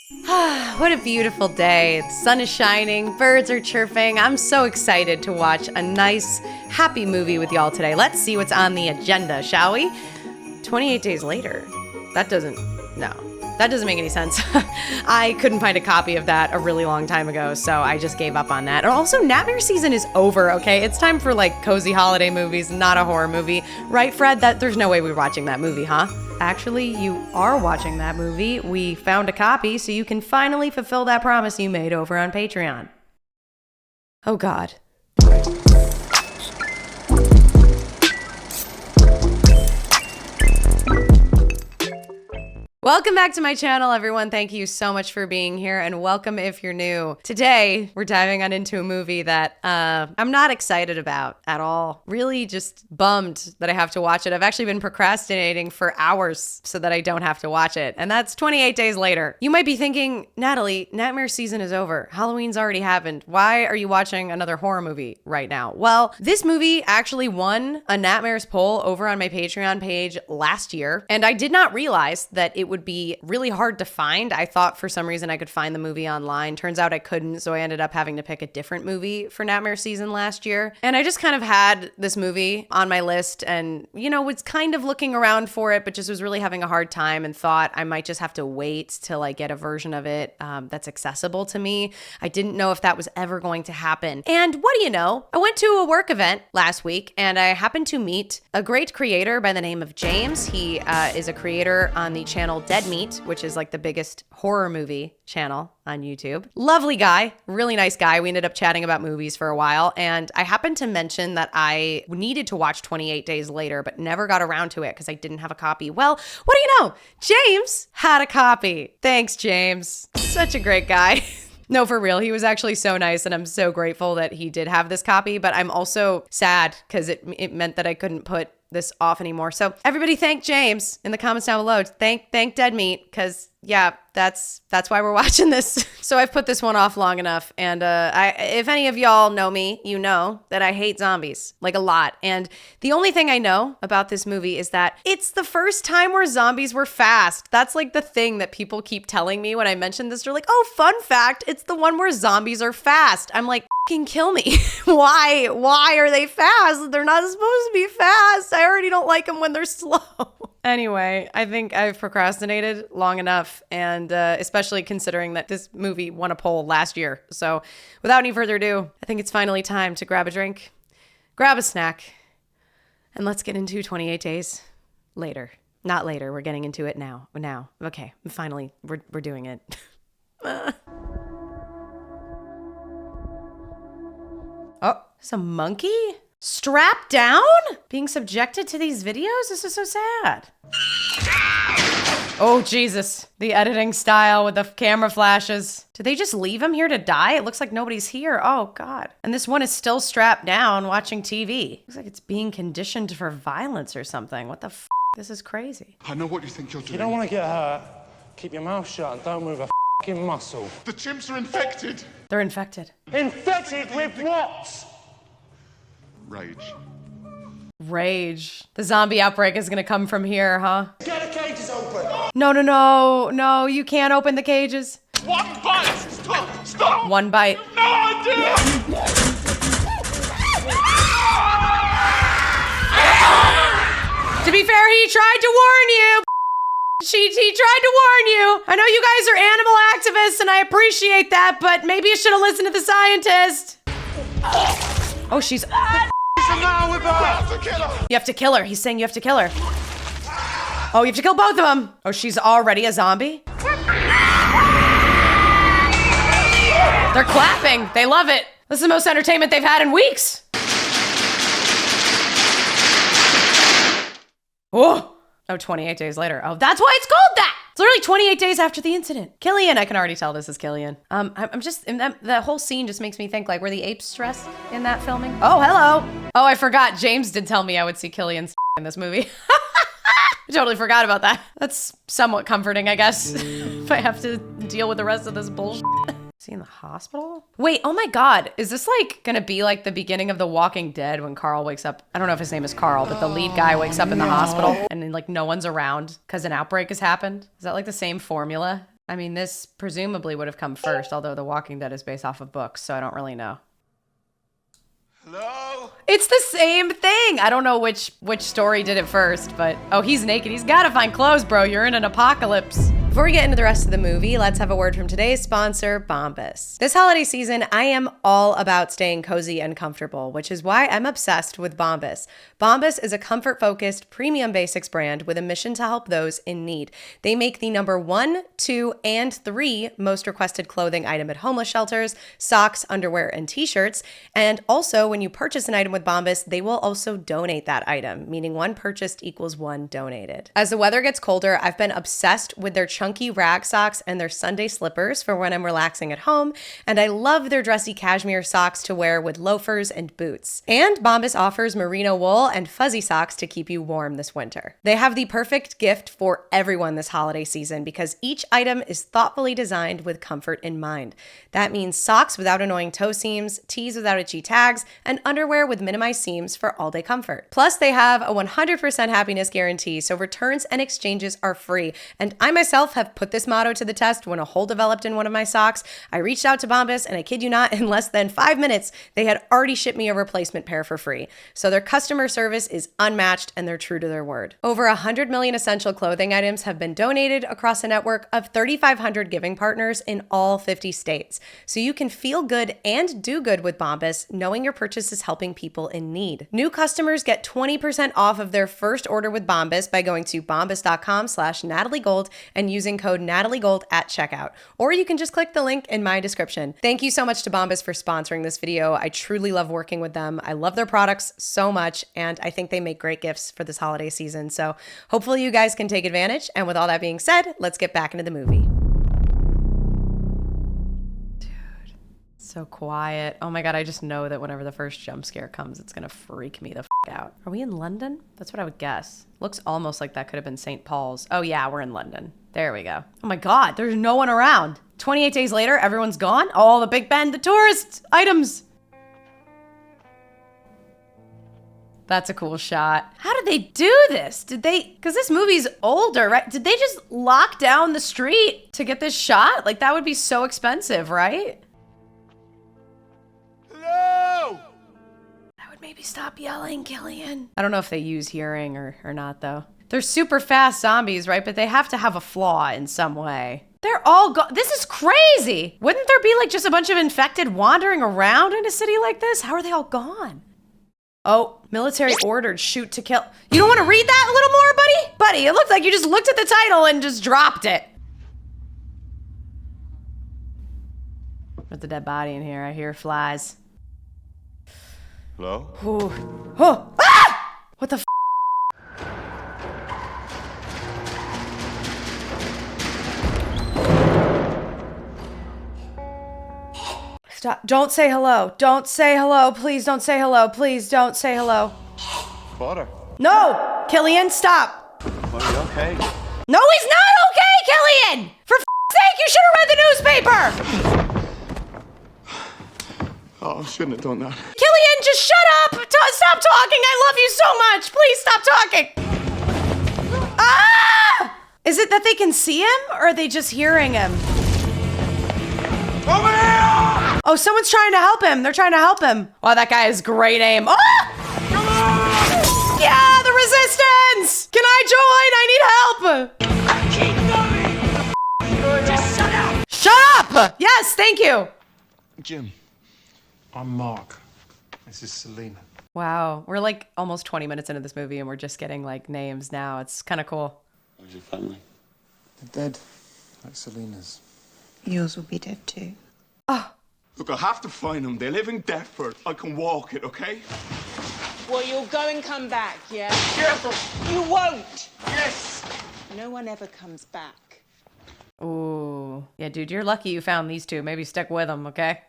What a beautiful day. The sun is shining, birds are chirping. I'm so excited to watch a nice, happy movie with y'all today. Let's see what's on the agenda, shall we? 28 days later. That doesn't make any sense. I couldn't find a copy of that a really long time ago, so I just gave up on that. And also, Nightmare season is over, okay? It's time for like cozy holiday movies, not a horror movie. Right, Fred? There's no way we're watching that movie, huh? Actually, you are watching that movie. We found a copy, so you can finally fulfill that promise you made over on Patreon. Oh, God. Welcome back to my channel, everyone. Thank you so much for being here, and welcome if you're new. Today, we're diving on into a movie that I'm not excited about at all. Really just bummed that I have to watch it. I've actually been procrastinating for hours so that I don't have to watch it, and that's 28 days later. You might be thinking, Natalie, Nightmare season is over. Halloween's already happened. Why are you watching another horror movie right now? Well, this movie actually won a Nightmares poll over on my Patreon page last year, and I did not realize that it would be really hard to find. I thought for some reason I could find the movie online. Turns out I couldn't, so I ended up having to pick a different movie for Nightmare season last year. And I just kind of had this movie on my list and, was kind of looking around for it, but just was really having a hard time and thought I might just have to wait till I get a version of it that's accessible to me. I didn't know if that was ever going to happen. And what do you know? I went to a work event last week and I happened to meet a great creator by the name of James. He is a creator on the channel Dead Meat, which is like the biggest horror movie channel on YouTube. Lovely guy, really nice guy. We ended up chatting about movies for a while, and I happened to mention that I needed to watch 28 Days Later, but never got around to it because I didn't have a copy. Well, what do you know? James had a copy. Thanks, James. Such a great guy. No, for real. He was actually so nice, and I'm so grateful that he did have this copy, but I'm also sad because it meant that I couldn't put this off anymore. So everybody thank James in the comments down below. Thank Dead Meat, because yeah, that's why we're watching this. So I've put this one off long enough, and if any of y'all know me, you know that I hate zombies, like a lot. And the only thing I know about this movie is that it's the first time where zombies were fast. That's like the thing that people keep telling me when I mention this. They're like, oh, fun fact, it's the one where zombies are fast. I'm like, fucking kill me. Why are they fast? They're not supposed to be fast. I already don't like them when they're slow. Anyway, I think I've procrastinated long enough, and especially considering that this movie won a poll last year. So without any further ado, I think it's finally time to grab a drink, grab a snack, and let's get into 28 Days Later. Not later, we're getting into it now. Okay, finally, we're doing it. Oh, it's a monkey? Strapped down? Being subjected to these videos? This is so sad. Oh, Jesus. The editing style with the camera flashes. Did they just leave him here to die? It looks like nobody's here. Oh, God. And this one is still strapped down watching TV. Looks like it's being conditioned for violence or something. What the f***? This is crazy. I know what you think you're doing. You don't want to get hurt. Keep your mouth shut and don't move a f***ing muscle. The chimps are infected. They're infected. Infected with what? Rage. The zombie outbreak is gonna come from here, huh? Get the cages open. No, you can't open the cages. One bite! Stop! One bite. No idea! To be fair, he tried to warn you. He tried to warn you. I know you guys are animal activists, and I appreciate that, but maybe you should have listened to the scientist. Oh, she's... Now with her. You have to kill her. He's saying you have to kill her. Oh, you have to kill both of them. Oh, she's already a zombie? They're clapping. They love it. This is the most entertainment they've had in weeks. Oh, 28 days later. Oh, that's why it's called that. It's literally 28 days after the incident. Killian, I can already tell this is Killian. I'm just, that whole scene just makes me think, like, were the apes dressed in that filming? Oh, hello. Oh, I forgot. James did tell me I would see Killian's in this movie. I totally forgot about that. That's somewhat comforting, I guess, if I have to deal with the rest of this bullshit. Is he in the hospital? Wait, oh my God. Is this like gonna be like the beginning of The Walking Dead when Carl wakes up? I don't know if his name is Carl, but the lead guy wakes up in the hospital and then like no one's around because an outbreak has happened. Is that like the same formula I mean, this presumably would have come first, although The Walking Dead is based off of books, so I don't really know. Hello? It's the same thing. I don't know which story did it first, but oh, he's naked. He's got to find clothes, bro. You're in an apocalypse. Before we get into the rest of the movie, let's have a word from today's sponsor, Bombas. This holiday season, I am all about staying cozy and comfortable, which is why I'm obsessed with Bombas. Bombas is a comfort-focused premium basics brand with a mission to help those in need. They make the number 1, 2, and 3 most requested clothing item at homeless shelters, socks, underwear, and t-shirts. And also, when you purchase an item with Bombas, they will also donate that item, meaning one purchased equals one donated. As the weather gets colder, I've been obsessed with their chunky rag socks and their Sunday slippers for when I'm relaxing at home, and I love their dressy cashmere socks to wear with loafers and boots. And Bombas offers merino wool and fuzzy socks to keep you warm this winter. They have the perfect gift for everyone this holiday season because each item is thoughtfully designed with comfort in mind. That means socks without annoying toe seams, tees without itchy tags, and underwear with minimized seams for all-day comfort. Plus, they have a 100% happiness guarantee, so returns and exchanges are free. And I myself have put this motto to the test when a hole developed in one of my socks. I reached out to Bombas, and I kid you not, in less than 5 minutes, they had already shipped me a replacement pair for free. So their customer service is unmatched, and they're true to their word. Over 100 million essential clothing items have been donated across a network of 3,500 giving partners in all 50 states. So you can feel good and do good with Bombas, knowing your purchase is helping people in need. New customers get 20% off of their first order with Bombas by going to bombas.com/NatalieGold and using code NatalieGold at checkout. Or you can just click the link in my description. Thank you so much to Bombas for sponsoring this video. I truly love working with them. I love their products so much, and I think they make great gifts for this holiday season. So hopefully you guys can take advantage. And with all that being said, let's get back into the movie. So quiet. Oh my God, I just know that whenever the first jump scare comes, it's gonna freak me the out. Are we in London? That's what I would guess. Looks almost like that could have been St. Paul's. Oh yeah, we're in London. There we go. Oh my God, there's no one around. 28 days later, everyone's gone? All the Big Ben, the tourist items. That's a cool shot. How did they do this? Did they, because this movie's older, right? Did they just lock down the street to get this shot? Like that would be so expensive, right? Hello? I would maybe stop yelling, Killian. I don't know if they use hearing or not though. They're super fast zombies, right? But they have to have a flaw in some way. They're all gone. This is crazy. Wouldn't there be like just a bunch of infected wandering around in a city like this? How are they all gone? Oh, military ordered, shoot to kill. You don't want to read that a little more, buddy? Buddy, it looked like you just looked at the title and just dropped it. There's a dead body in here. I hear flies. Hello? Ooh. Oh! Ah! What the f? Stop. Don't say hello. Don't say hello. Please don't say hello. Please don't say hello. Father. No! Killian, stop. Are you okay? No, he's not okay, Killian! For sake, you should have read the newspaper! Oh, I shouldn't have done that. Killian, just shut up! Stop talking! I love you so much! Please stop talking! Ah! Is it that they can see him, or are they just hearing him? Over here! Oh, someone's trying to help him. They're trying to help him. Wow, that guy has great aim. Oh! Come on! Yeah, the resistance! Can I join? I need help! Keep going! Just shut up! Shut up! Yes, thank you. Jim, I'm Mark. This is Selena. Wow, we're like almost 20 minutes into this movie and we're just getting like names now. It's kind of cool. Where's your family? They're dead, like Selena's. Yours will be dead too. Oh, Look, I have to find them. They live in Deptford. I can walk it, okay? Well, you'll go and come back, yeah? Careful! You won't! Yes! No one ever comes back. ooh. Yeah, dude, you're lucky you found these two. Maybe stick with them, okay?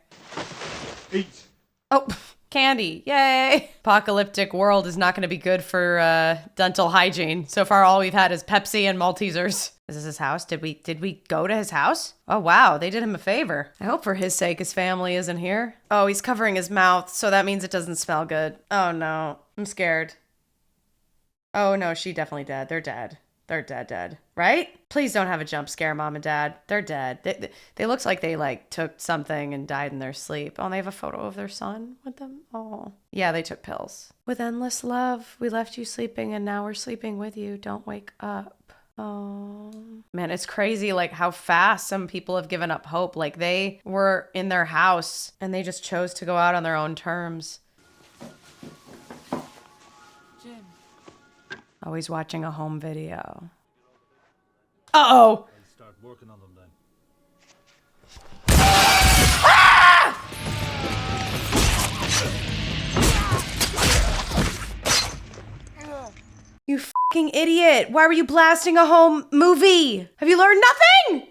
Eat. Oh, candy. Yay. Apocalyptic world is not going to be good for dental hygiene. So far, all we've had is Pepsi and Maltesers. Is this his house? Did we go to his house? Oh, wow. They did him a favor. I hope for his sake his family isn't here. Oh, he's covering his mouth, so that means it doesn't smell good. Oh, no. I'm scared. Oh, no, she definitely dead. They're dead. They're dead, right? Please don't have a jump scare, Mom and Dad. They're dead. They looks like they like took something and died in their sleep. Oh, and they have a photo of their son with them. Oh, yeah, they took pills. With endless love, we left you sleeping and now we're sleeping with you. Don't wake up. Oh, man, it's crazy like how fast some people have given up hope. Like they were in their house and they just chose to go out on their own terms. Jim. Always watching a home video. Uh-oh. I'll start working on them then. You fucking idiot. Why were you blasting a home movie? Have you learned nothing?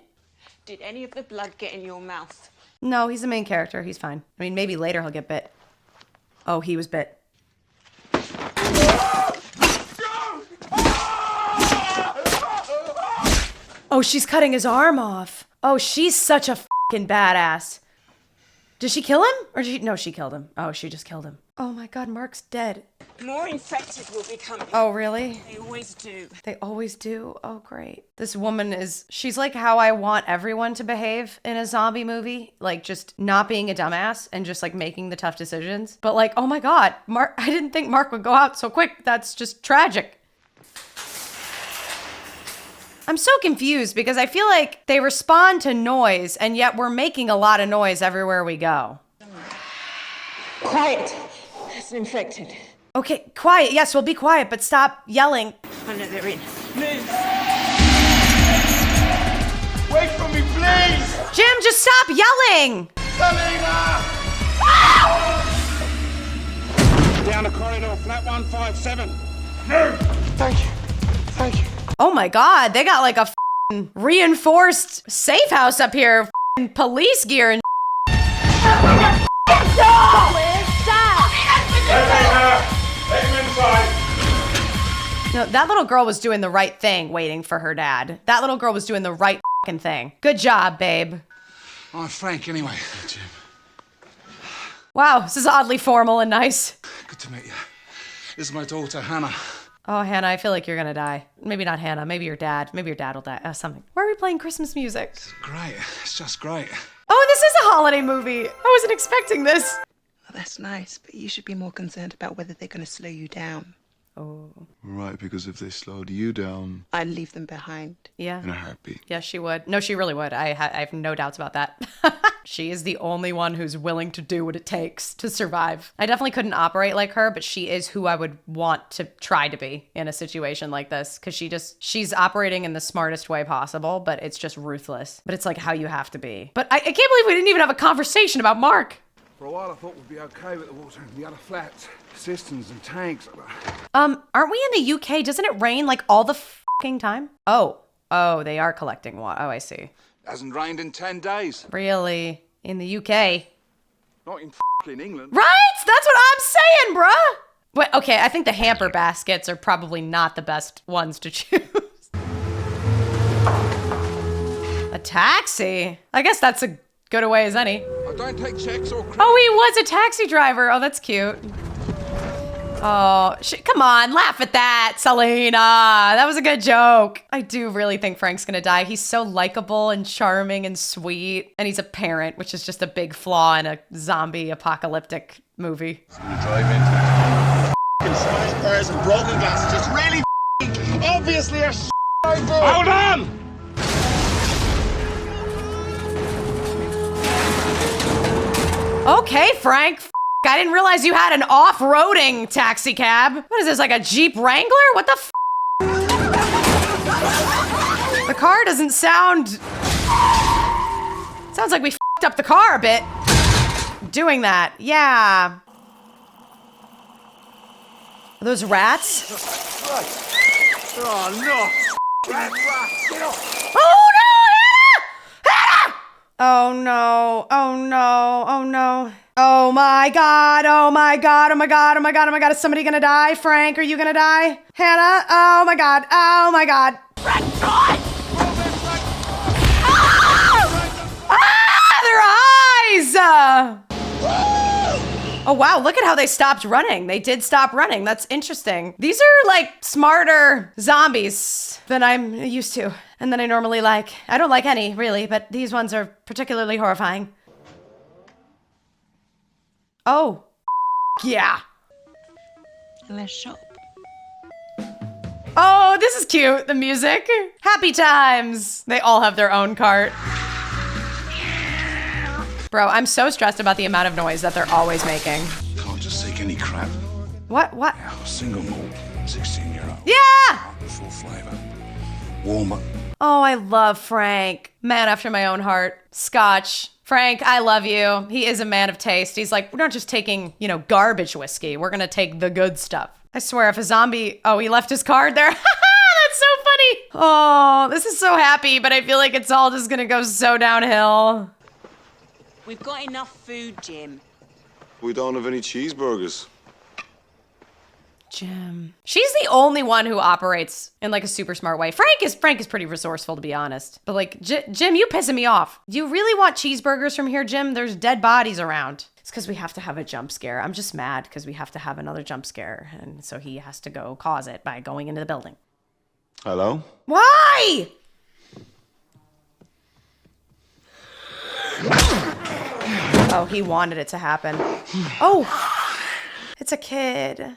Did any of the blood get in your mouth? No, he's the main character. He's fine. I mean, maybe later he'll get bit. Oh, he was bit. Oh, she's cutting his arm off. Oh, she's such a fucking badass. Did she kill him? Or did she? No, she killed him. Oh, she just killed him. Oh my God, Mark's dead. More infected will be coming. Oh, really? They always do. They always do? Oh, great. This woman she's like how I want everyone to behave in a zombie movie. Like just not being a dumbass and just like making the tough decisions. But like, oh my God, Mark, I didn't think Mark would go out so quick. That's just tragic. I'm so confused because I feel like they respond to noise and yet we're making a lot of noise everywhere we go. Quiet. It's infected. Okay, quiet. Yes, we'll be quiet, but stop yelling. I know they're in. Move. Wait for me, please! Jim, just stop yelling! Selena! Down the corridor, flat 157. Thank you. Thank you. Oh my God, they got like a f***ing reinforced safe house up here, f***ing police gear and No, that little girl was doing the right thing waiting for her dad. That little girl was doing the right f***ing thing. Good job, babe. I'm Frank anyway, Jim. Wow, this is oddly formal and nice. Good to meet you. This is my daughter, Hannah. Oh, Hannah, I feel like you're gonna die. Maybe not Hannah, maybe your dad. Maybe your dad will die. Something. Why are we playing Christmas music? Great. It's just great. Oh, this is a holiday movie. I wasn't expecting this. Well, that's nice, but you should be more concerned about whether they're going to slow you down. Oh. Right, because if they slowed you down I'd leave them behind. Yeah. in a heartbeat. Yes, she would. No, she really would. I have no doubts about that. She is the only one who's willing to do what it takes to survive. I definitely couldn't operate like her, but she is who I would want to try to be in a situation like this. Because she's operating in the smartest way possible, but it's just ruthless. But it's like how you have to be. But I can't believe we didn't even have a conversation about Mark. For a while I thought we'd be okay with the water in the other flats. Cisterns and tanks. Aren't we in the UK? Doesn't it rain like all the fucking time? Oh, they are collecting water. Oh, I see. Hasn't rained in 10 days. Really? In the UK? Not in England. Right? That's what I'm saying, bruh. Wait, okay, I think the hamper baskets are probably not the best ones to choose. A taxi? I guess that's a good a way as any. I don't take checks or credit. Oh, he was a taxi driver. Oh, that's cute. Oh, come on, laugh at that, Selena. That was a good joke. I do really think Frank's gonna die. He's so likable and charming and sweet. And he's a parent, which is just a big flaw in a zombie apocalyptic movie. Spurs and broken glasses. It's really obviously a Hold on! Okay, Frank. I didn't realize you had an off-roading taxi cab. What is this, like a Jeep Wrangler? What the f? The car doesn't sound... Sounds like we f***ed up the car a bit. Doing that, yeah. Are those rats? Oh no! Rat, get off! Oh no, Hannah! Hannah! Oh no, oh no, oh no. Oh my God, oh my God, oh my God, oh my God, oh my God. Is somebody gonna die? Frank, are you gonna die? Hannah? Oh my God, oh my God. Ah! Ah, their eyes! Oh wow, look at how they stopped running. They did stop running. That's interesting. These are like smarter zombies than I'm used to and than I normally like. I don't like any, really, but these ones are particularly horrifying. Oh, yeah. Let's shop. Oh, this is cute. The music. Happy times. They all have their own cart. Bro, I'm so stressed about the amount of noise that they're always making. Can't just take any crap. What? Single malt, 16-year-old. Yeah! Full flavor. Warmer. Oh, I love Frank. Man after my own heart. Scotch. Frank, I love you. He is a man of taste. He's like, we're not just taking, garbage whiskey. We're gonna take the good stuff. I swear, if a zombie... Oh, he left his card there? That's so funny. Oh, this is so happy, but I feel like it's all just gonna go so downhill. We've got enough food, Jim. We don't have any cheeseburgers. Jim. She's the only one who operates in like a super smart way. Frank is pretty resourceful, to be honest. But like, Jim, you pissing me off. Do you really want cheeseburgers from here, Jim? There's dead bodies around. It's because we have to have a jump scare. I'm just mad because we have to have another jump scare. And so he has to go cause it by going into the building. Hello? Why? Oh, he wanted it to happen. Oh, it's a kid.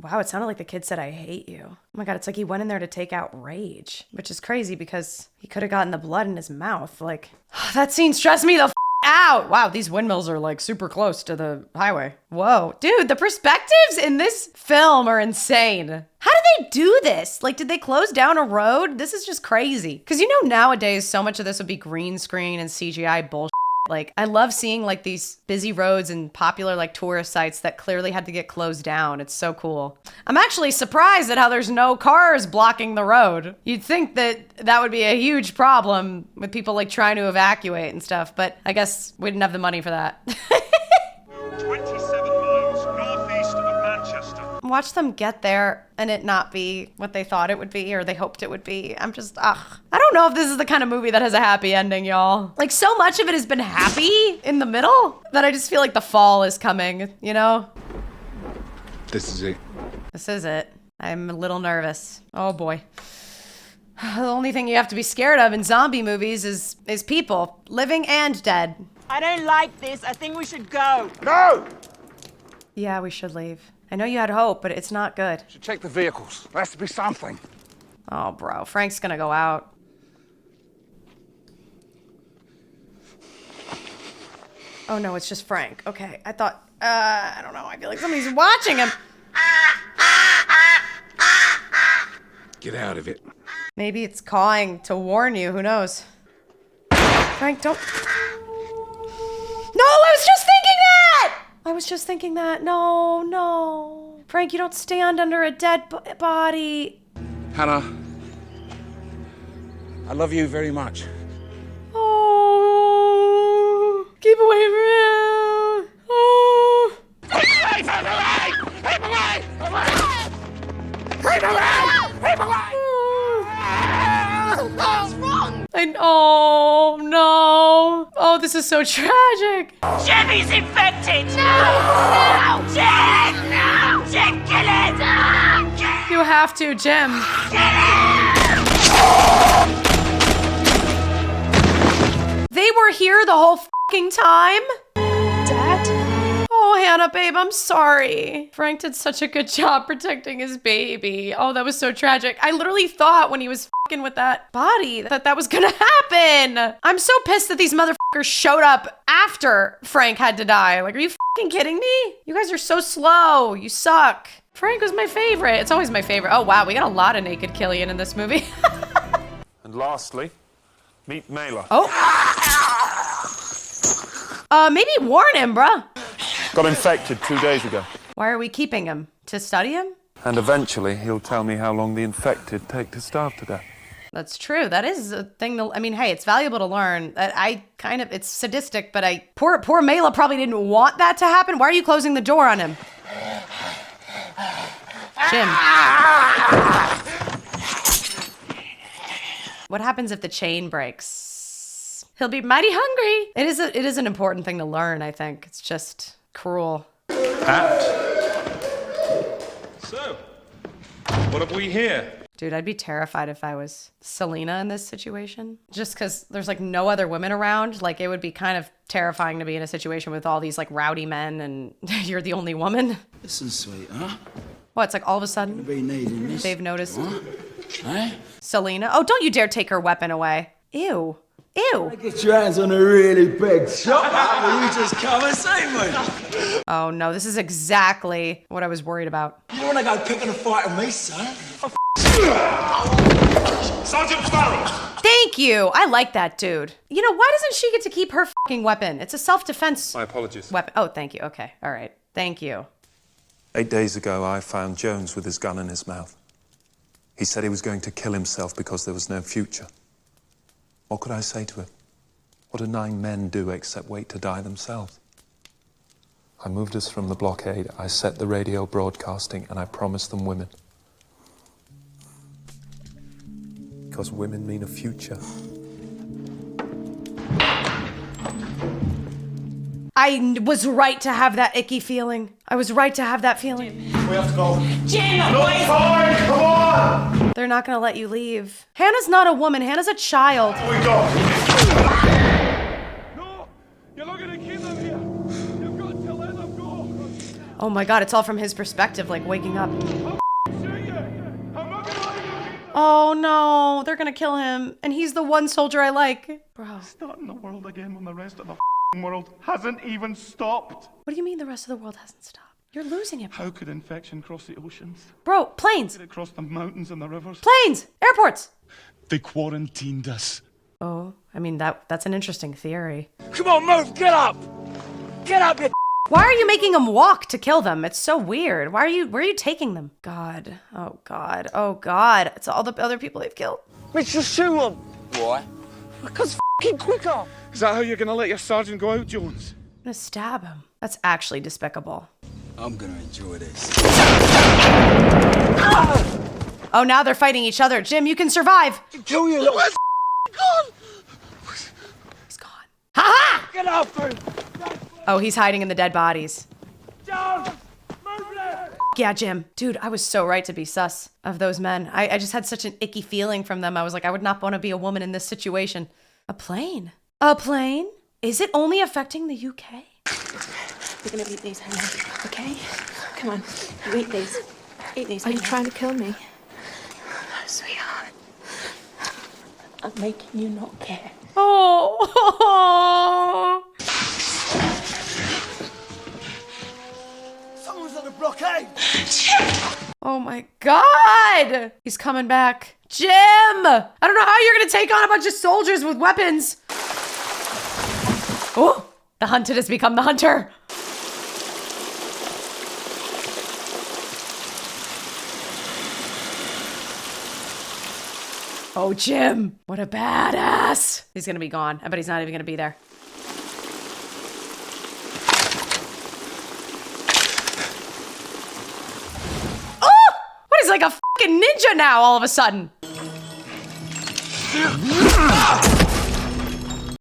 Wow, it sounded like the kid said, I hate you. Oh my God, it's like he went in there to take out rage, which is crazy because he could have gotten the blood in his mouth. Like, that scene stressed me the out. Wow, these windmills are like super close to the highway. Whoa, dude, the perspectives in this film are insane. How did they do this? Like, did they close down a road? This is just crazy. Because nowadays, so much of this would be green screen and CGI bullshit. Like, I love seeing like these busy roads and popular like tourist sites that clearly had to get closed down. It's so cool. I'm actually surprised at how there's no cars blocking the road. You'd think that would be a huge problem with people like trying to evacuate and stuff, but I guess we didn't have the money for that. 27 miles northeast of Manchester. Watch them get there and it not be what they thought it would be or they hoped it would be. I'm just, I don't know if this is the kind of movie that has a happy ending, y'all. Like, so much of it has been happy in the middle that I just feel like the fall is coming, This is it. This is it. I'm a little nervous. Oh boy. The only thing you have to be scared of in zombie movies is people, living and dead. I don't like this. I think we should go. No! Yeah, we should leave. I know you had hope, but it's not good. Should check the vehicles. There has to be something. Oh, bro. Frank's gonna go out. Oh, no, it's just Frank. Okay, I thought, I don't know. I feel like somebody's watching him. Get out of it. Maybe it's cawing to warn you. Who knows? Frank, don't... No, I was just thinking that! I was just thinking that. No. Frank, you don't stand under a dead body. Hannah, I love you very much. Oh, keep away from him. Oh. Oh no! Oh, this is so tragic. Jimmy's infected! No! Jim! No! Jim, kill it! Jim! You have to, Jim. They were here the whole fucking time? Dad? Oh, Hannah, babe, I'm sorry. Frank did such a good job protecting his baby. Oh, that was so tragic. I literally thought when he was fucking with that body that was gonna happen. I'm so pissed that these motherfuckers showed up after Frank had to die. Like, are you fucking kidding me? You guys are so slow. You suck. Frank was my favorite. It's always my favorite. Oh, wow, we got a lot of naked Killian in this movie. And lastly, meet Mela. Oh. Maybe warn him, bruh. Got infected 2 days ago. Why are we keeping him? To study him? And eventually he'll tell me how long the infected take to starve to death. That's true. That is a thing I mean, hey, it's valuable to learn. It's sadistic, but poor Mela probably didn't want that to happen. Why are you closing the door on him? Jim. What happens if the chain breaks? He'll be mighty hungry. It is an important thing to learn, I think. It's just cruel. Pat. So, what have we here? Dude, I'd be terrified if I was Selena in this situation. Just because there's like no other women around. Like it would be kind of terrifying to be in a situation with all these like rowdy men and you're the only woman. Listen, sweet, huh? What, it's like all of a sudden Be needing this. they've noticed Eh? Selena. Oh, don't you dare take her weapon away. Ew. Ew. Get your hands on a really big shot, will you just come and save me? Oh no, this is exactly what I was worried about. You don't want to go picking a fight with me, son? Sergeant Sparrow! Thank you. I like that dude. You know, why doesn't she get to keep her fucking weapon? It's a self-defense My apologies. weapon. Oh, thank you. Okay. All right. Thank you. 8 days ago, I found Jones with his gun in his mouth. He said he was going to kill himself because there was no future. What could I say to him? What do 9 men do except wait to die themselves? I moved us from the blockade, I set the radio broadcasting, and I promised them women. Because women mean a future. I was right to have that icky feeling. I was right to have that feeling. We have to go. Jim, No time! Come on! They're not gonna let you leave. Hannah's not a woman. Hannah's a child. We go. No! You're not gonna keep them here! You've got to let them go! Oh my god, it's all from his perspective, like waking up. Oh no, they're gonna kill him. And he's the one soldier I like. Bro. Starting the world again when the rest of the world hasn't even stopped. What do you mean the rest of the world hasn't stopped? You're losing it, bro. How could infection cross the oceans? Bro, planes! Did it cross the mountains and the rivers? Planes! Airports! They quarantined us. Oh, I mean, that's an interesting theory. Come on, move! Get up! Get up, you... Why are you making them walk to kill them? It's so weird. Where are you taking them? God. Oh God. Oh God. It's all the other people they've killed. Mitch, just shoot them! Why? Because f***ing quicker! Is that how you're gonna let your sergeant go out, Jones? I'm gonna stab him. That's actually despicable. I'm gonna enjoy this. Oh, now they're fighting each other. Jim, you can survive. Kill you, little... Where's gone? He's gone. Ha ha! Get up, dude! Oh, he's hiding in the dead bodies. Down! Move left! Yeah, Jim. Dude, I was so right to be sus of those men. I just had such an icky feeling from them. I was like, I would not want to be a woman in this situation. A plane? A plane? Is it only affecting the UK? You're gonna eat these, honey, okay? Come on, you eat these. Eat these. Are you trying to kill me? No, sweetheart. I'm making you not care. Oh. Someone's on the blockade! Oh my God! He's coming back. Jim! I don't know how you're gonna take on a bunch of soldiers with weapons. Oh, the hunted has become the hunter. Oh, Jim, what a badass. He's gonna be gone. I bet he's not even gonna be there. Oh, what is like a fucking ninja now all of a sudden?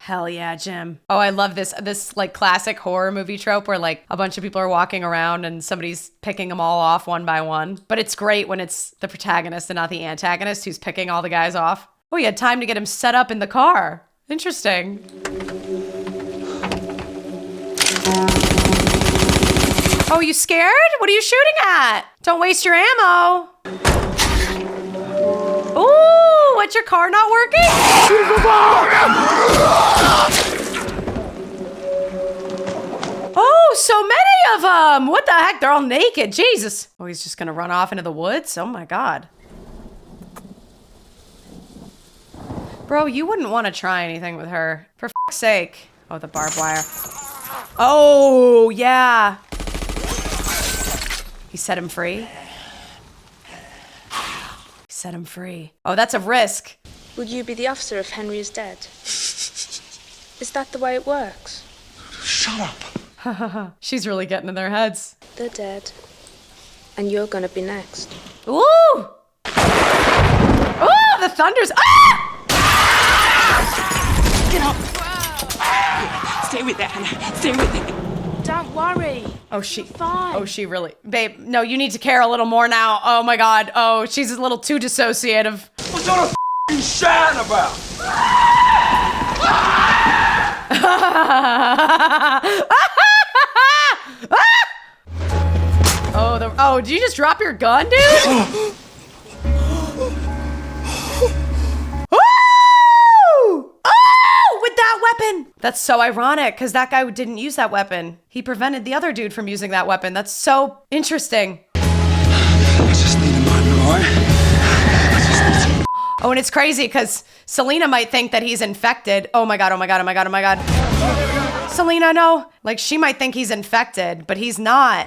Hell yeah, Jim. Oh, I love this like classic horror movie trope where like a bunch of people are walking around and somebody's picking them all off one by one. But it's great when it's the protagonist and not the antagonist who's picking all the guys off. Oh, he had time to get him set up in the car. Interesting. Oh, you scared? What are you shooting at? Don't waste your ammo. Ooh, what, your car not working? Oh, so many of them. What the heck? They're all naked. Jesus. Oh, he's just gonna run off into the woods? Oh my God. Bro, you wouldn't want to try anything with her. For fuck's sake. Oh, the barbed wire. Oh, yeah. He set him free. He set him free. Oh, that's a risk. Would you be the officer if Henry is dead? Is that the way it works? Shut up! She's really getting in their heads. They're dead. And you're gonna be next. Ooh! Ooh, the thunders. Ah! Get up! with it, Hannah. Stay with it. Don't worry. Oh, she. Fine. Oh, she really. Babe, no, you need to care a little more now. Oh my God. Oh, she's a little too dissociative. What's all the f***ing shouting about? Oh, did you just drop your gun, dude? Oh, with that weapon. That's so ironic because that guy didn't use that weapon. He prevented the other dude from using that weapon. That's so interesting. I just need a moment, all right? Oh, and it's crazy because Selena might think that he's infected. Oh my God, oh my God, oh my God, oh my God. Selena, no. Like, she might think he's infected, but he's not.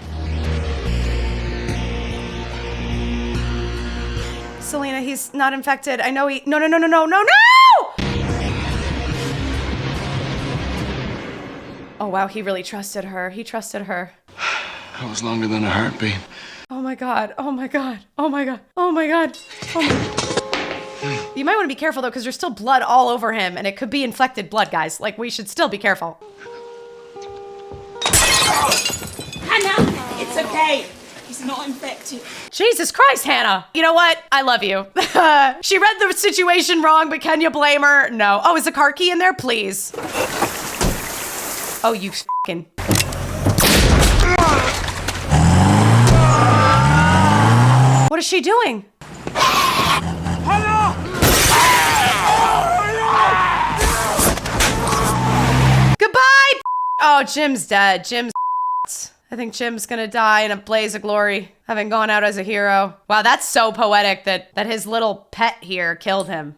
Selena, he's not infected. I know he. No, no, no, no, no, no, no! Oh, wow, he really trusted her. He trusted her. That was longer than a heartbeat. Oh my God, oh my God, oh my God, oh my God, oh my God. You might want to be careful though, because there's still blood all over him, and it could be infected blood, guys. Like, we should still be careful. Hannah, it's okay. He's not infected. Jesus Christ, Hannah. You know what? I love you. She read the situation wrong, but can you blame her? No. Oh, is the car key in there? Please. Oh, you fucking. What is she doing? Goodbye! Oh, Jim's dead. Jim's I think Jim's gonna die in a blaze of glory, having gone out as a hero. Wow, that's so poetic that his little pet here killed him.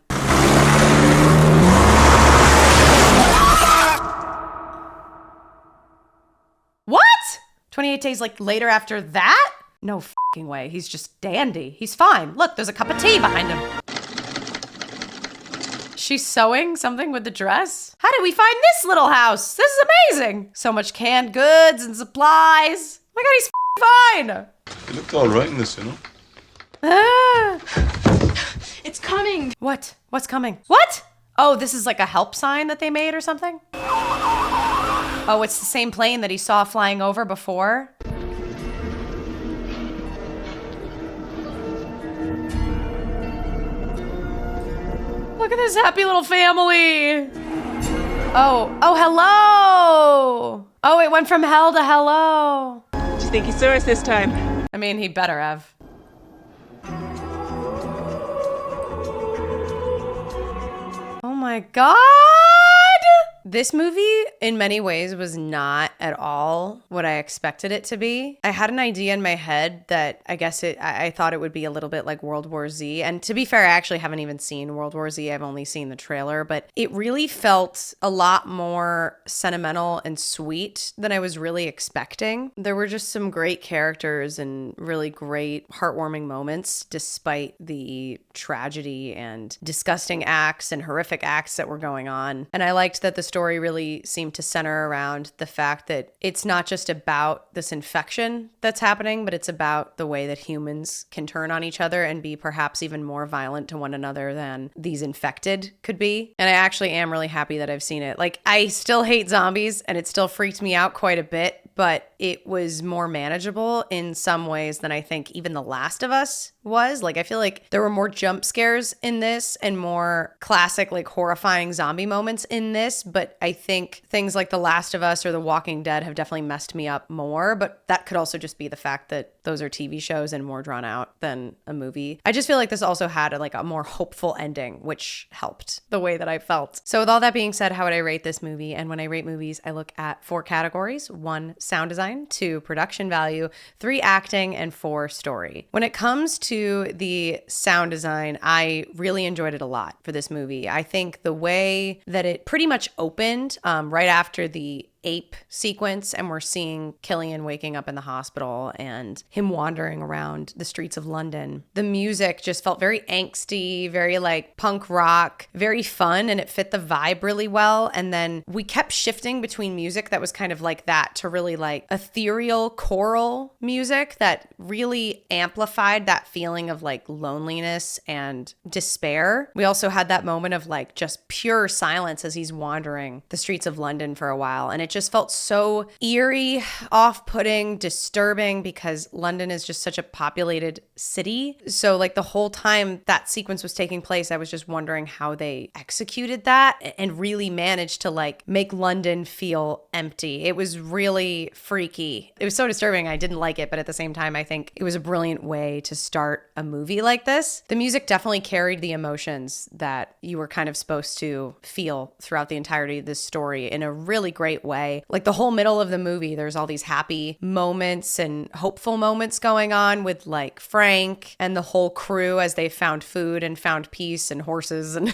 What? 28 days like later after that? No fucking way. He's just dandy. He's fine. Look, there's a cup of tea behind him. She's sewing something with the dress? How did we find this little house? This is amazing. So much canned goods and supplies. Oh my God, he's fine. You looked all right in this, you know. Ah. It's coming. What? What's coming? What? Oh, this is like a help sign that they made or something? Oh, it's the same plane that he saw flying over before. Look at this happy little family. Oh, hello. Oh, it went from hell to hello. Do you think he saw us this time? I mean, he better have. Oh my God. This movie, in many ways, was not at all what I expected it to be. I had an idea in my head that I guess I thought it would be a little bit like World War Z. And to be fair, I actually haven't even seen World War Z. I've only seen the trailer, but it really felt a lot more sentimental and sweet than I was really expecting. There were just some great characters and really great heartwarming moments, despite the tragedy and disgusting acts and horrific acts that were going on. And I liked that the story really seemed to center around the fact that it's not just about this infection that's happening, but it's about the way that humans can turn on each other and be perhaps even more violent to one another than these infected could be. And I actually am really happy that I've seen it. Like, I still hate zombies and it still freaked me out quite a bit, but it was more manageable in some ways than I think even The Last of Us was. Like, I feel like there were more jump scares in this and more classic, like, horrifying zombie moments in this, but I think things like The Last of Us or The Walking Dead have definitely messed me up more, but that could also just be the fact that those are TV shows and more drawn out than a movie. I just feel like this also had a more hopeful ending, which helped the way that I felt. So with all that being said, how would I rate this movie? And when I rate movies, I look at 4 categories: 1, sound design; 2, production value; 3, acting; and 4, story. When it comes to the sound design, I really enjoyed it a lot for this movie. I think the way that it pretty much opened right after the ape sequence, and we're seeing Killian waking up in the hospital and him wandering around the streets of London. The music just felt very angsty, very like punk rock, very fun, and it fit the vibe really well. And then we kept shifting between music that was kind of like that to really like ethereal choral music that really amplified that feeling of like loneliness and despair. We also had that moment of like just pure silence as he's wandering the streets of London for a while, and it it just felt so eerie, off-putting, disturbing because London is just such a populated city. So like the whole time that sequence was taking place, I was just wondering how they executed that and really managed to like make London feel empty. It was really freaky. It was so disturbing. I didn't like it, but at the same time, I think it was a brilliant way to start a movie like this. The music definitely carried the emotions that you were kind of supposed to feel throughout the entirety of this story in a really great way. Like the whole middle of the movie, there's all these happy moments and hopeful moments going on with like Frank and the whole crew as they found food and found peace and horses and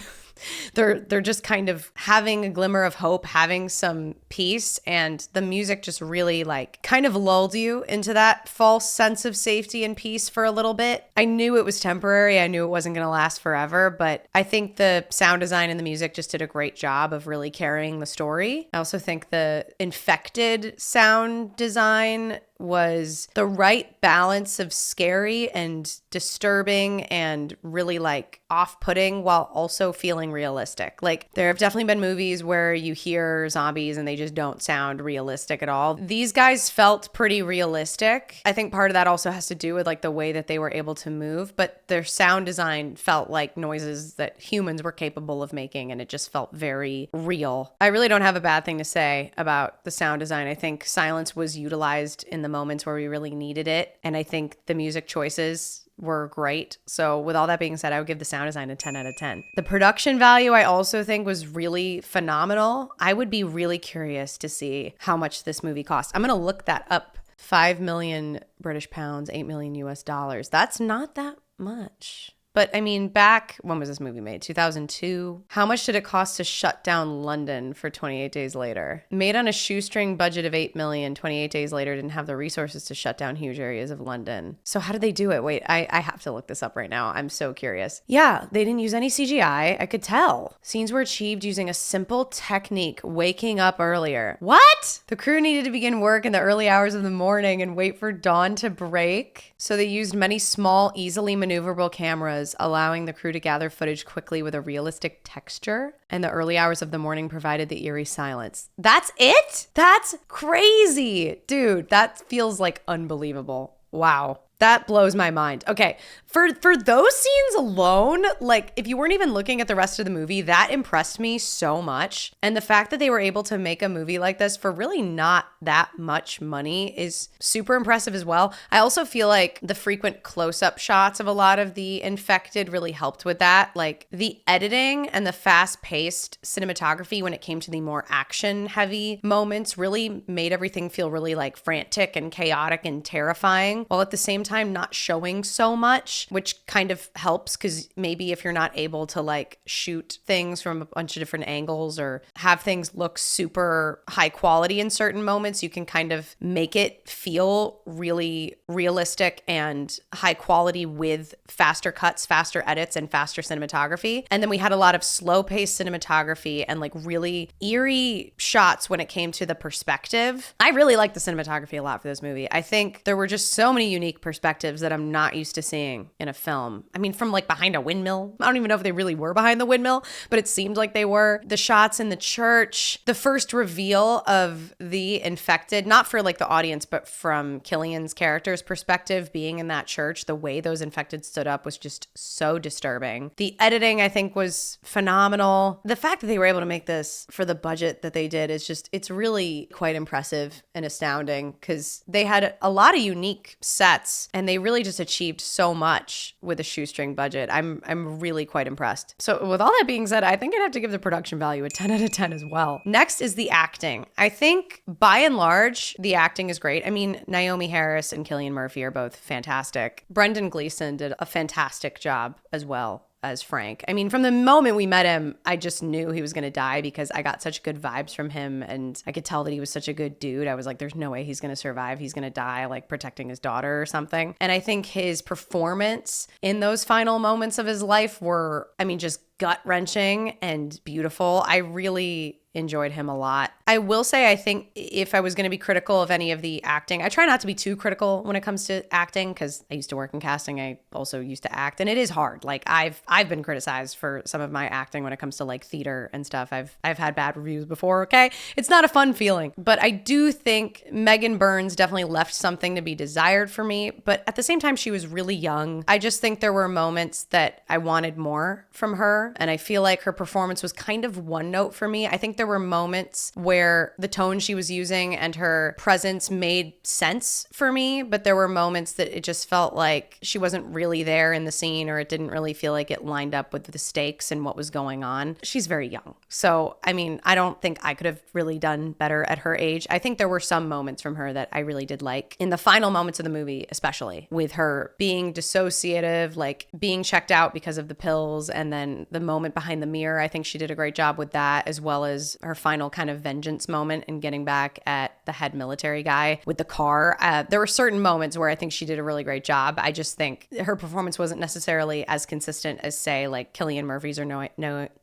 they're just kind of having a glimmer of hope, having some peace, and the music just really like kind of lulled you into that false sense of safety and peace for a little bit. I knew it was temporary. I knew it wasn't going to last forever, but I think the sound design and the music just did a great job of really carrying the story. I also think the infected sound design was the right balance of scary and disturbing and really like off-putting while also feeling realistic. Like there have definitely been movies where you hear zombies and they just don't sound realistic at all. These guys felt pretty realistic. I think part of that also has to do with like the way that they were able to move, but their sound design felt like noises that humans were capable of making, and it just felt very real. I really don't have a bad thing to say about the sound design. I think silence was utilized in the moments where we really needed it, and I think the music choices were great. So with all that being said, I would give the sound design a 10 out of 10. The production value I also think was really phenomenal. I would be really curious to see how much this movie cost. I'm going to look that up. 5 million British pounds, 8 million US dollars. That's not that much. But I mean, back, when was this movie made? 2002? How much did it cost to shut down London for 28 Days Later? Made on a shoestring budget of 8 million, 28 Days Later didn't have the resources to shut down huge areas of London. So how did they do it? Wait, I have to look this up right now. I'm so curious. Yeah, they didn't use any CGI. I could tell. Scenes were achieved using a simple technique, waking up earlier. What? The crew needed to begin work in the early hours of the morning and wait for dawn to break. So they used many small, easily maneuverable cameras, allowing the crew to gather footage quickly with a realistic texture. And the early hours of the morning provided the eerie silence. That's it? That's crazy. Dude, that feels like unbelievable. Wow. That blows my mind. Okay, for those scenes alone, like if you weren't even looking at the rest of the movie, that impressed me so much. And the fact that they were able to make a movie like this for really not that much money is super impressive as well. I also feel like the frequent close-up shots of a lot of the infected really helped with that. Like the editing and the fast-paced cinematography when it came to the more action-heavy moments really made everything feel really like frantic and chaotic and terrifying, while at the same time not showing so much, which kind of helps because maybe if you're not able to like shoot things from a bunch of different angles or have things look super high quality in certain moments, you can kind of make it feel really realistic and high quality with faster cuts, faster edits, and faster cinematography. And then we had a lot of slow paced cinematography and like really eerie shots when it came to the perspective. I really liked the cinematography a lot for this movie. I think there were just so many unique perspectives that I'm not used to seeing in a film. I mean, from like behind a windmill. I don't even know if they really were behind the windmill, but it seemed like they were. The shots in the church, the first reveal of the infected, not for like the audience, but from Killian's character's perspective, being in that church, the way those infected stood up was just so disturbing. The editing, I think, was phenomenal. The fact that they were able to make this for the budget that they did is just, it's really quite impressive and astounding because they had a lot of unique sets and they really just achieved so much with a shoestring budget. I'm really quite impressed. So with all that being said, I think I'd have to give the production value a 10 out of 10 as well. Next is the acting. I think by and large, the acting is great. I mean, Naomi Harris and Cillian Murphy are both fantastic. Brendan Gleeson did a fantastic job as well as Frank. I mean, from the moment we met him, I just knew he was going to die because I got such good vibes from him and I could tell that he was such a good dude. I was like, there's no way he's going to survive. He's going to die like protecting his daughter or something. And I think his performance in those final moments of his life were, I mean, just gut-wrenching and beautiful. I really enjoyed him a lot. I will say, I think if I was going to be critical of any of the acting, I try not to be too critical when it comes to acting because I used to work in casting. I also used to act, and it is hard. Like I've been criticized for some of my acting when it comes to like theater and stuff. I've had bad reviews before. Okay, it's not a fun feeling, but I do think Megan Burns definitely left something to be desired for me. But at the same time, she was really young. I just think there were moments that I wanted more from her, and I feel like her performance was kind of one note for me. I think there were moments where the tone she was using and her presence made sense for me, but there were moments that it just felt like she wasn't really there in the scene, or it didn't really feel like it lined up with the stakes and what was going on. She's very young. So, I mean, I don't think I could have really done better at her age. I think there were some moments from her that I really did like. In the final moments of the movie, especially with her being dissociative, like being checked out because of the pills, and then the moment behind the mirror, I think she did a great job with that, as well as her final kind of vengeance moment and getting back at the head military guy with the car. There were certain moments where I think she did a really great job. I just think her performance wasn't necessarily as consistent as, say, like Cillian Murphy's or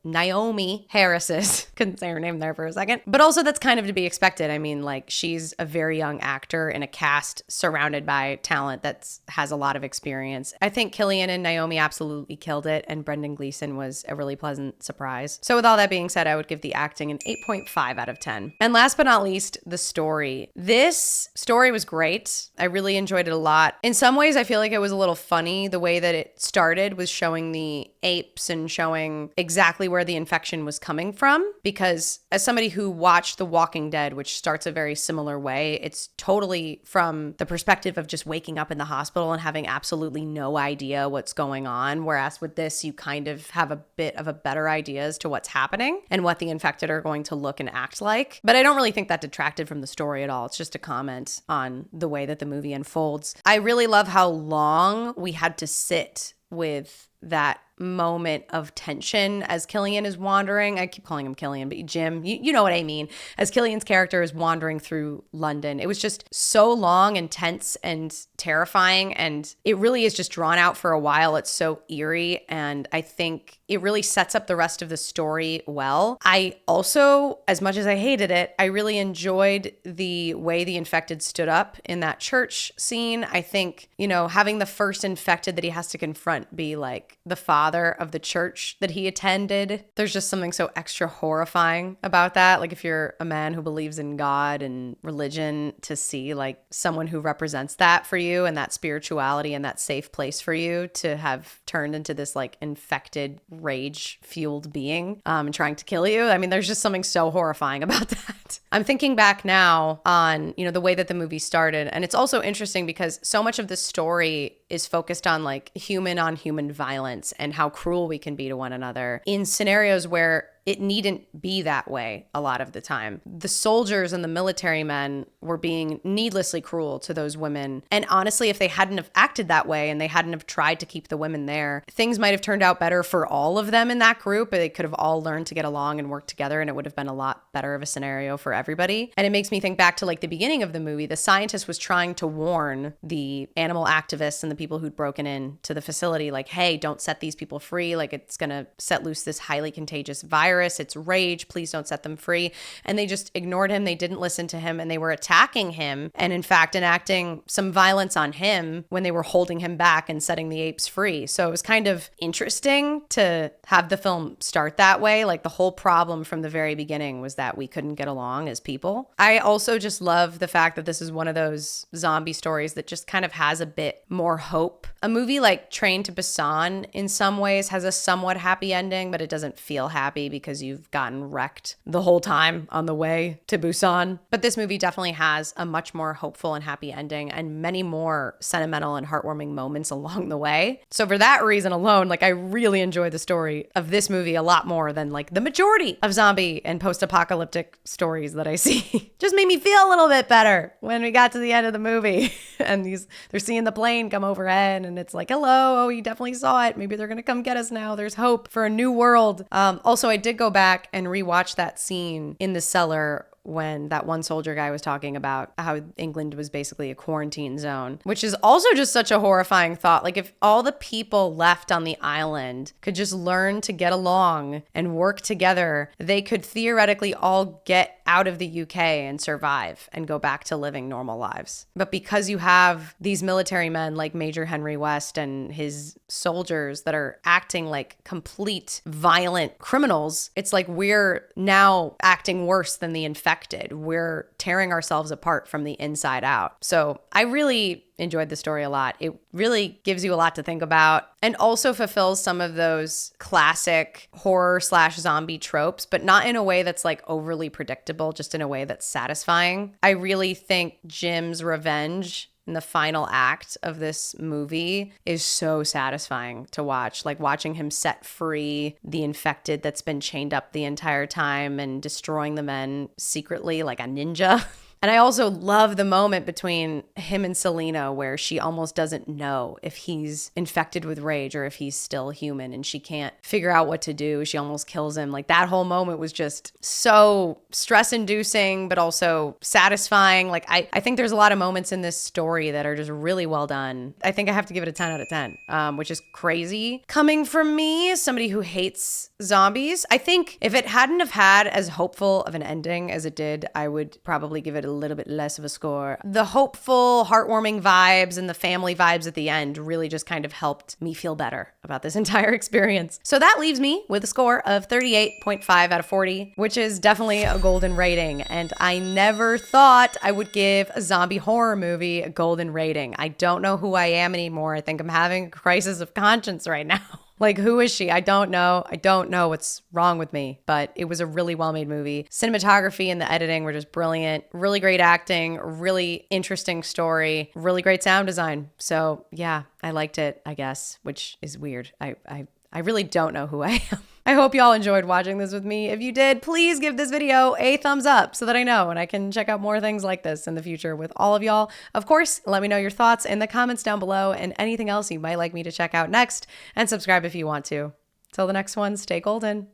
Naomi Harris's. Couldn't say her name there for a second. But also that's kind of to be expected. I mean, like, she's a very young actor in a cast surrounded by talent that has a lot of experience. I think Cillian and Naomi absolutely killed it, and Brendan Gleeson was a really pleasant surprise. So with all that being said, I would give the acting an 8.5 out of 10. And last but not least, the story. This story was great. I really enjoyed it a lot. In some ways, I feel like it was a little funny. The way that it started was showing the apes and showing exactly where the infection was coming from. Because as somebody who watched The Walking Dead, which starts a very similar way, it's totally from the perspective of just waking up in the hospital and having absolutely no idea what's going on. Whereas with this, you kind of have a bit of a better idea as to what's happening and what the infected are going to look and act like. But I don't really think that detracted from the story at all. It's just a comment on the way that the movie unfolds. I really love how long we had to sit with that moment of tension as Cillian is wandering. I keep calling him Cillian, but Jim, you know what I mean. As Cillian's character is wandering through London, it was just so long and tense and terrifying, and it really is just drawn out for a while. It's so eerie, and I think it really sets up the rest of the story well. I also, as much as I hated it, I really enjoyed the way the infected stood up in that church scene. I think, you know, having the first infected that he has to confront be like the father of the church that he attended, there's just something so extra horrifying about that. Like, if you're a man who believes in God and religion, to see like someone who represents that for you and that spirituality and that safe place for you to have turned into this like infected, rage fueled being and trying to kill you. I mean, there's just something so horrifying about that. I'm thinking back now on, you know, the way that the movie started. And it's also interesting because so much of the story is focused on like human on human violence and how cruel we can be to one another in scenarios where it needn't be that way a lot of the time. The soldiers and the military men were being needlessly cruel to those women. And honestly, if they hadn't have acted that way and they hadn't have tried to keep the women there, things might have turned out better for all of them in that group. They could have all learned to get along and work together, and it would have been a lot better of a scenario for everybody. And it makes me think back to like the beginning of the movie. The scientist was trying to warn the animal activists and the people who'd broken in to the facility, like, hey, don't set these people free. Like, it's going to set loose this highly contagious virus. It's rage. Please don't set them free. And they just ignored him. They didn't listen to him, and they were attacking him and in fact enacting some violence on him when they were holding him back and setting the apes free. So it was kind of interesting to have the film start that way. Like, the whole problem from the very beginning was that we couldn't get along as people. I also just love the fact that this is one of those zombie stories that just kind of has a bit more hope. A movie like Train to Busan in some ways has a somewhat happy ending, but it doesn't feel happy because you've gotten wrecked the whole time on the way to Busan. But this movie definitely has a much more hopeful and happy ending and many more sentimental and heartwarming moments along the way. So for that reason alone, like, I really enjoy the story of this movie a lot more than like the majority of zombie and post-apocalyptic stories that I see. Just made me feel a little bit better when we got to the end of the movie and they're seeing the plane come overhead and it's like, hello, oh, you definitely saw it. Maybe they're going to come get us now. There's hope for a new world. Also, I did go back and rewatch that scene in the cellar when that one soldier guy was talking about how England was basically a quarantine zone, which is also just such a horrifying thought. Like, if all the people left on the island could just learn to get along and work together, they could theoretically all get out of the UK and survive and go back to living normal lives. But because you have these military men like Major Henry West and his soldiers that are acting like complete violent criminals, it's like we're now acting worse than the infected. We're tearing ourselves apart from the inside out. So I really enjoyed the story a lot. It really gives you a lot to think about and also fulfills some of those classic horror/zombie tropes, but not in a way that's like overly predictable, just in a way that's satisfying. I really think Jim's revenge in the final act of this movie is so satisfying to watch. Like watching him set free the infected that's been chained up the entire time and destroying the men secretly like a ninja. And I also love the moment between him and Selena where she almost doesn't know if he's infected with rage or if he's still human and she can't figure out what to do. She almost kills him. Like that whole moment was just so stress-inducing, but also satisfying. Like I think there's a lot of moments in this story that are just really well done. I think I have to give it a 10 out of 10, which is crazy. Coming from me, somebody who hates zombies, I think if it hadn't have had as hopeful of an ending as it did, I would probably give it a little bit less of a score. The hopeful, heartwarming vibes and the family vibes at the end really just kind of helped me feel better about this entire experience. So that leaves me with a score of 38.5 out of 40, which is definitely a golden rating. And I never thought I would give a zombie horror movie a golden rating. I don't know who I am anymore. I think I'm having a crisis of conscience right now. Like, who is she? I don't know. I don't know what's wrong with me, but it was a really well-made movie. Cinematography and the editing were just brilliant. Really great acting, really interesting story, really great sound design. So yeah, I liked it, I guess, which is weird. I really don't know who I am. I hope y'all enjoyed watching this with me. If you did, please give this video a thumbs up so that I know and I can check out more things like this in the future with all of y'all. Of course, let me know your thoughts in the comments down below and anything else you might like me to check out next, and subscribe if you want to. Till the next one, stay golden.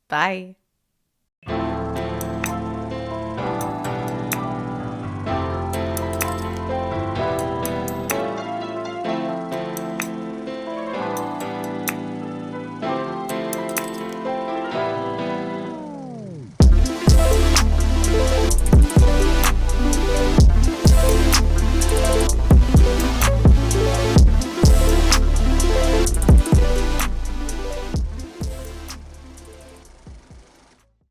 Bye.